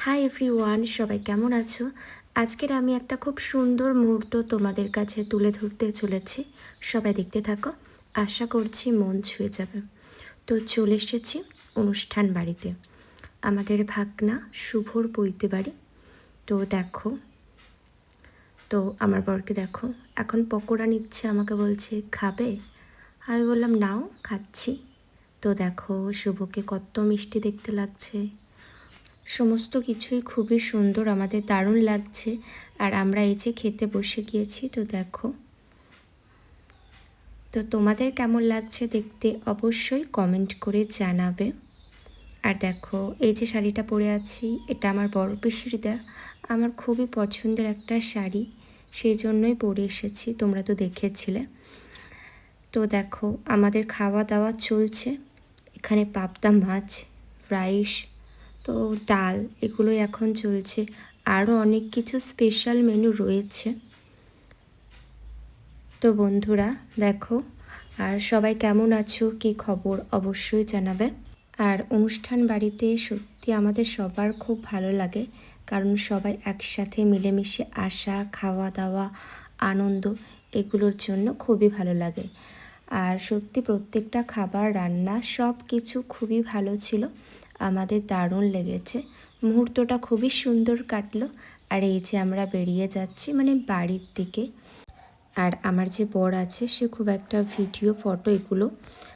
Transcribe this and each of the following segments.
Hi everyone, সবাই কেমন আছো? আজকের আমি একটা খুব সুন্দর মুহূর্ত তোমাদের কাছে তুলে ধরতে চলেছি। সবাই দেখতে থাকো, আশা করছি মন ছুঁয়ে যাবে। তো চলে এসেছি অনুষ্ঠান বাড়িতে, আমাদের ভাগনা শুভর বইতে বাড়ি। তো দেখো, তো আমার বরকে দেখো এখন পকোড়া নিচ্ছে, আমাকে বলছে খাবে। আমি বললাম নাও, খাচ্ছি। তো দেখো শুভকে কত মিষ্টি দেখতে লাগছে, সমস্ত কিছুই খুবই সুন্দর, আমাদের দারুণ লাগছে। আর আমরা এই যে খেতে বসে গিয়েছি, তো দেখো, তো তোমাদের কেমন লাগছে দেখতে অবশ্যই কমেন্ট করে জানাবে। আর দেখো এই যে শাড়িটা পরে আছি, এটা আমার বড় পিসির দেয়া, আমার খুবই পছন্দের একটা শাড়ি, সেই জন্যই পরে এসেছি, তোমরা তো দেখেছিলে। তো দেখো আমাদের খাওয়া দাওয়া চলছে, এখানে পাবদা মাছ, রাইস, তো ডাল, এগুলোই এখন চলছে। আরও অনেক কিছু স্পেশাল মেনু রয়েছে। তো বন্ধুরা দেখো, আর সবাই কেমন আছো, কী খবর অবশ্যই জানাবে। আর অনুষ্ঠান বাড়িতে সত্যি আমাদের সবার খুব ভালো লাগে, কারণ সবাই একসাথে মিলেমিশে আসা, খাওয়া দাওয়া, আনন্দ, এগুলোর জন্য খুবই ভালো লাগে। আর সত্যি প্রত্যেকটা খাবার, রান্না, সব কিছু খুবই ভালো ছিল, আমাদের দারুণ লেগেছে। মুহূর্তটা খুবই সুন্দর কাটলো। আর এই যে আমরা বেরিয়ে যাচ্ছি মানে বাড়ির দিকে। আর আমার যে বর আছে সে খুব একটা ভিডিও ফটো এগুলো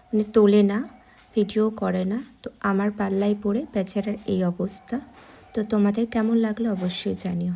মানে তোলে না, ভিডিও করে না, তো আমার পাল্লায় পড়ে বেচারার এই অবস্থা। তো তোমাদের কেমন লাগলো অবশ্যই জানিও।